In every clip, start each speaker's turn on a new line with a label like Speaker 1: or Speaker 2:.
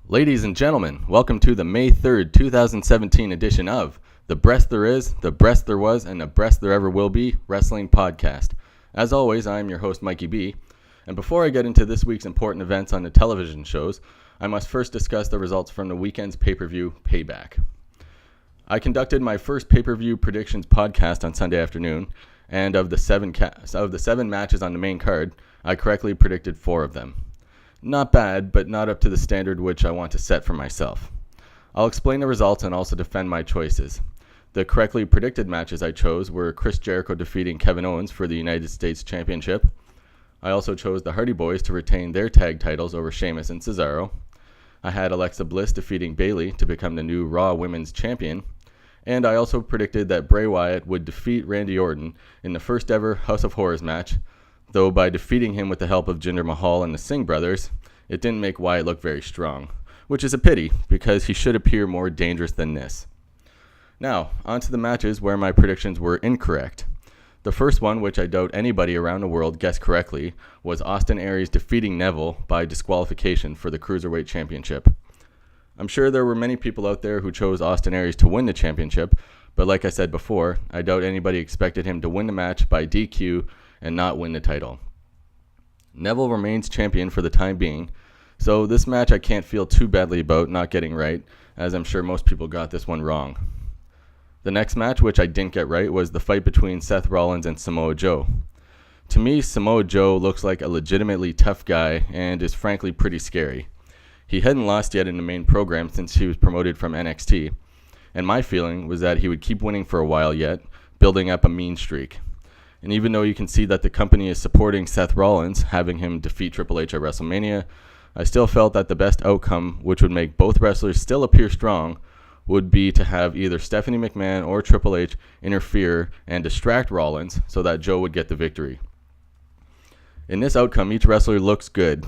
Speaker 1: Ladies and gentlemen, welcome to the May 3rd, 2017 edition of The Breast There Is, The Breast There Was, and The Breast There Ever Will Be Wrestling Podcast. As always, I am your host, Mikey B. And before I get into this week's important events on the television shows, I must first discuss the results from the weekend's pay-per-view Payback. I conducted my first pay-per-view predictions podcast on Sunday afternoon, and of the seven matches on the main card, I correctly predicted 4 of them. Not bad, but not up to the standard which I want to set for myself. I'll explain the results and also defend my choices. The correctly predicted matches I chose were Chris Jericho defeating Kevin Owens for the United States Championship. I also chose the Hardy Boys to retain their tag titles over Sheamus and Cesaro. I had Alexa Bliss defeating Bayley to become the new Raw Women's Champion. And I also predicted that Bray Wyatt would defeat Randy Orton in the first ever House of Horrors match, though by defeating him with the help of Jinder Mahal and the Singh brothers, it didn't make Wyatt look very strong, which is a pity because he should appear more dangerous than this. Now, on to the matches where my predictions were incorrect. The first one, which I doubt anybody around the world guessed correctly, was Austin Aries defeating Neville by disqualification for the Cruiserweight Championship. I'm sure there were many people out there who chose Austin Aries to win the championship, but like I said before, I doubt anybody expected him to win the match by DQ and not win the title. Neville remains champion for the time being, so this match I can't feel too badly about not getting right, as I'm sure most people got this one wrong. The next match, which I didn't get right, was the fight between Seth Rollins and Samoa Joe. To me, Samoa Joe looks like a legitimately tough guy and is frankly pretty scary. He hadn't lost yet in the main program since he was promoted from NXT, and my feeling was that he would keep winning for a while yet, building up a mean streak. And even though you can see that the company is supporting Seth Rollins, having him defeat Triple H at WrestleMania, I still felt that the best outcome, which would make both wrestlers still appear strong, would be to have either Stephanie McMahon or Triple H interfere and distract Rollins so that Joe would get the victory. In this outcome, each wrestler looks good.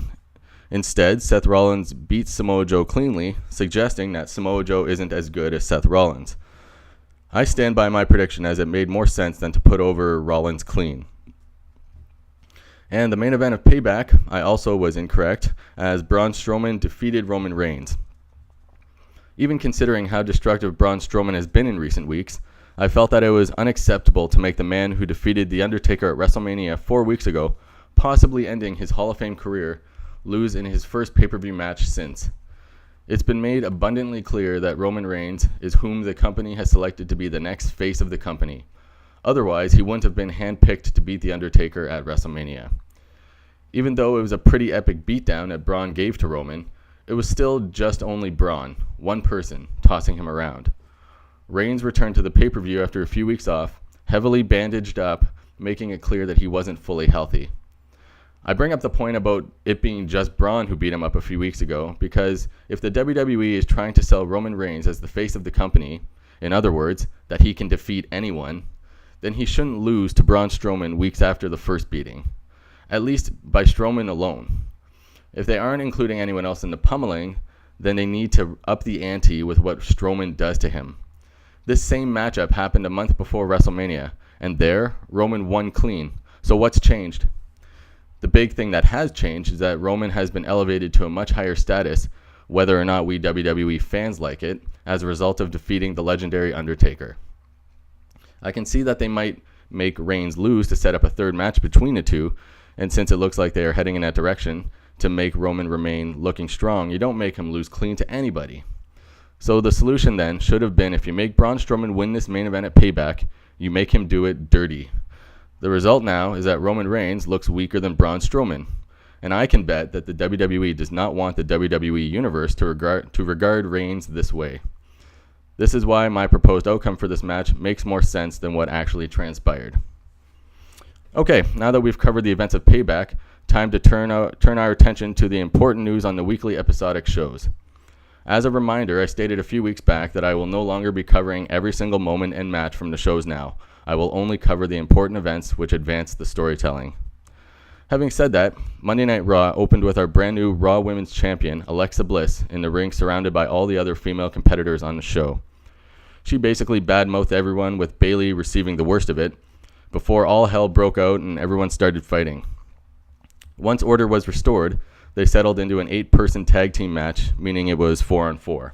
Speaker 1: Instead, Seth Rollins beats Samoa Joe cleanly, suggesting that Samoa Joe isn't as good as Seth Rollins. I stand by my prediction as it made more sense than to put over Rollins clean. And the main event of Payback, I also was incorrect, as Braun Strowman defeated Roman Reigns. Even considering how destructive Braun Strowman has been in recent weeks, I felt that it was unacceptable to make the man who defeated The Undertaker at WrestleMania 4 weeks ago, possibly ending his Hall of Fame career, lose in his first pay-per-view match since. It's been made abundantly clear that Roman Reigns is whom the company has selected to be the next face of the company. Otherwise, he wouldn't have been handpicked to beat The Undertaker at WrestleMania. Even though it was a pretty epic beatdown that Braun gave to Roman, it was still just only Braun, one person, tossing him around. Reigns returned to the pay-per-view after a few weeks off, heavily bandaged up, making it clear that he wasn't fully healthy. I bring up the point about it being just Braun who beat him up a few weeks ago because if the WWE is trying to sell Roman Reigns as the face of the company, in other words, that he can defeat anyone, then he shouldn't lose to Braun Strowman weeks after the first beating, at least by Strowman alone. If they aren't including anyone else in the pummeling, then they need to up the ante with what Strowman does to him. This same matchup happened a month before WrestleMania, and there, Roman won clean. So what's changed? The big thing that has changed is that Roman has been elevated to a much higher status, whether or not we WWE fans like it, as a result of defeating the legendary Undertaker. I can see that they might make Reigns lose to set up a third match between the two, and since it looks like they are heading in that direction, to make Roman remain looking strong, you don't make him lose clean to anybody. So the solution then should have been if you make Braun Strowman win this main event at Payback, you make him do it dirty. The result now is that Roman Reigns looks weaker than Braun Strowman, and I can bet that the WWE does not want the WWE Universe to regard Reigns this way. This is why my proposed outcome for this match makes more sense than what actually transpired. Okay, now that we've covered the events of Payback, time to turn our attention to the important news on the weekly episodic shows. As a reminder, I stated a few weeks back that I will no longer be covering every single moment and match from the shows now. I will only cover the important events which advance the storytelling. Having said that, Monday Night Raw opened with our brand new Raw Women's Champion, Alexa Bliss, in the ring surrounded by all the other female competitors on the show. She basically badmouthed everyone, with Bayley receiving the worst of it, before all hell broke out and everyone started fighting. Once order was restored, they settled into an 8-person tag team match, meaning it was 4-on-4.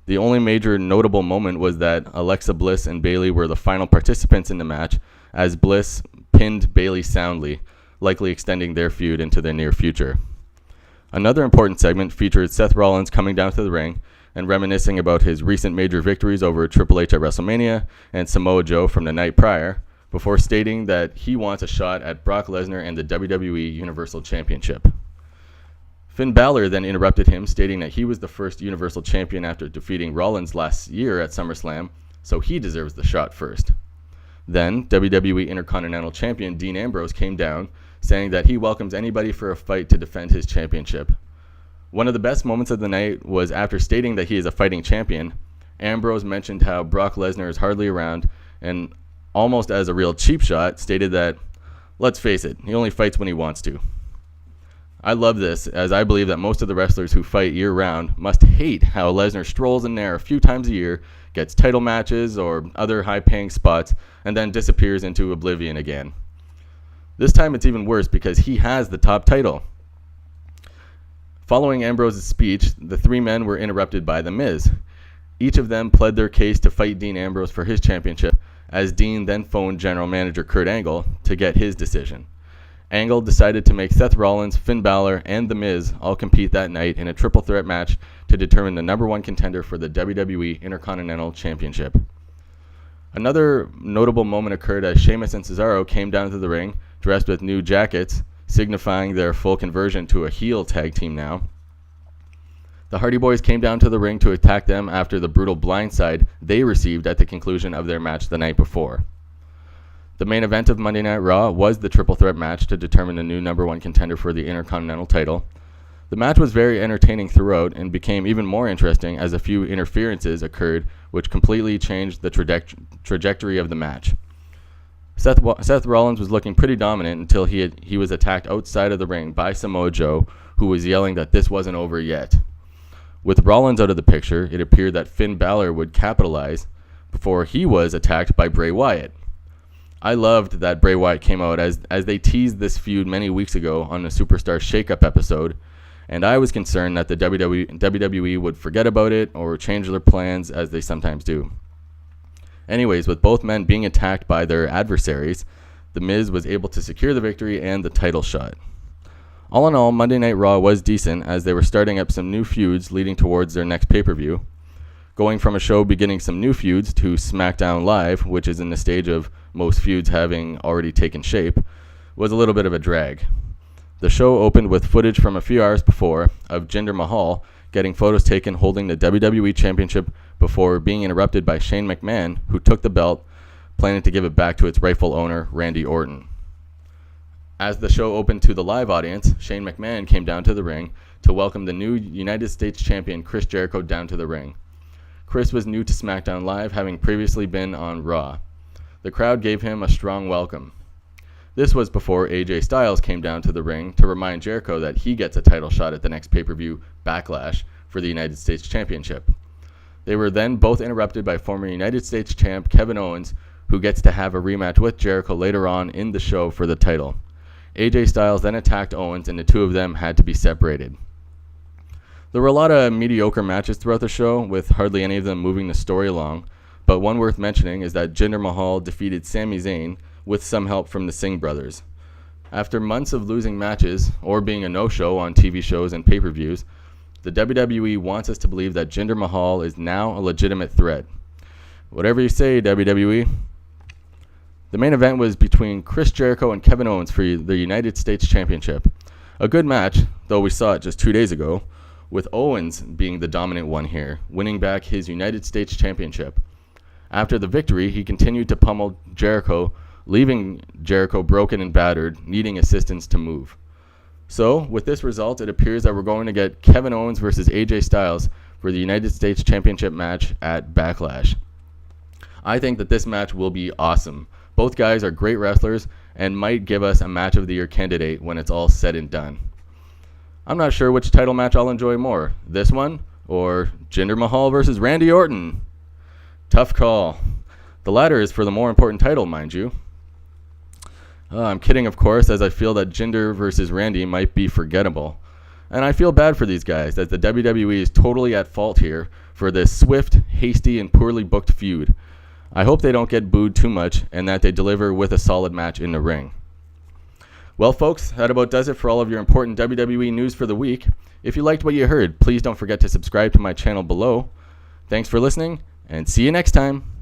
Speaker 1: The only major notable moment was that Alexa Bliss and Bayley were the final participants in the match, as Bliss pinned Bayley soundly, likely extending their feud into the near future. Another important segment featured Seth Rollins coming down to the ring and reminiscing about his recent major victories over Triple H at WrestleMania and Samoa Joe from the night prior, before stating that he wants a shot at Brock Lesnar and the WWE Universal Championship. Finn Balor then interrupted him, stating that he was the first Universal Champion after defeating Rollins last year at SummerSlam, so he deserves the shot first. Then, WWE Intercontinental Champion Dean Ambrose came down, saying that he welcomes anybody for a fight to defend his championship. One of the best moments of the night was after stating that he is a fighting champion, Ambrose mentioned how Brock Lesnar is hardly around, and almost as a real cheap shot, stated that, let's face it, he only fights when he wants to. I love this, as I believe that most of the wrestlers who fight year-round must hate how Lesnar strolls in there a few times a year, gets title matches or other high-paying spots, and then disappears into oblivion again. This time it's even worse because he has the top title. Following Ambrose's speech, the three men were interrupted by The Miz. Each of them pled their case to fight Dean Ambrose for his championship, as Dean then phoned general manager Kurt Angle to get his decision. Angle decided to make Seth Rollins, Finn Balor, and The Miz all compete that night in a triple threat match to determine the number one contender for the WWE Intercontinental Championship. Another notable moment occurred as Sheamus and Cesaro came down to the ring, dressed with new jackets, signifying their full conversion to a heel tag team now. The Hardy Boys came down to the ring to attack them after the brutal blindside they received at the conclusion of their match the night before. The main event of Monday Night Raw was the triple threat match to determine the new number one contender for the Intercontinental title. The match was very entertaining throughout and became even more interesting as a few interferences occurred which completely changed the trajectory of the match. Seth Rollins was looking pretty dominant until he was attacked outside of the ring by Samoa Joe, who was yelling that this wasn't over yet. With Rollins out of the picture, it appeared that Finn Balor would capitalize before he was attacked by Bray Wyatt. I loved that Bray Wyatt came out as they teased this feud many weeks ago on the Superstar Shakeup episode, and I was concerned that the WWE would forget about it or change their plans as they sometimes do. Anyways, with both men being attacked by their adversaries, The Miz was able to secure the victory and the title shot. All in all, Monday Night Raw was decent as they were starting up some new feuds leading towards their next pay-per-view. Going from a show beginning some new feuds to Smackdown Live, which is in the stage of most feuds having already taken shape, was a little bit of a drag. The show opened with footage from a few hours before of Jinder Mahal getting photos taken holding the WWE Championship before being interrupted by Shane McMahon, who took the belt, planning to give it back to its rightful owner, Randy Orton. As the show opened to the live audience, Shane McMahon came down to the ring to welcome the new United States Champion Chris Jericho down to the ring. Chris was new to SmackDown Live, having previously been on Raw. The crowd gave him a strong welcome. This was before AJ Styles came down to the ring to remind Jericho that he gets a title shot at the next pay-per-view, Backlash, for the United States Championship. They were then both interrupted by former United States champ Kevin Owens, who gets to have a rematch with Jericho later on in the show for the title. AJ Styles then attacked Owens, and the two of them had to be separated. There were a lot of mediocre matches throughout the show, with hardly any of them moving the story along, but one worth mentioning is that Jinder Mahal defeated Sami Zayn with some help from the Singh brothers. After months of losing matches, or being a no-show on TV shows and pay-per-views, the WWE wants us to believe that Jinder Mahal is now a legitimate threat. Whatever you say, WWE. The main event was between Chris Jericho and Kevin Owens for the United States Championship. A good match, though we saw it just 2 days ago, with Owens being the dominant one here, winning back his United States Championship. After the victory, he continued to pummel Jericho, leaving Jericho broken and battered, needing assistance to move. So, with this result, it appears that we're going to get Kevin Owens versus AJ Styles for the United States Championship match at Backlash. I think that this match will be awesome. Both guys are great wrestlers and might give us a match of the year candidate when it's all said and done. I'm not sure which title match I'll enjoy more, this one or Jinder Mahal versus Randy Orton. Tough call. The latter is for the more important title, mind you. I'm kidding, of course, as I feel that Jinder versus Randy might be forgettable. And I feel bad for these guys, that the WWE is totally at fault here for this swift, hasty, and poorly booked feud. I hope they don't get booed too much and that they deliver with a solid match in the ring. Well, folks, that about does it for all of your important WWE news for the week. If you liked what you heard, please don't forget to subscribe to my channel below. Thanks for listening, and see you next time.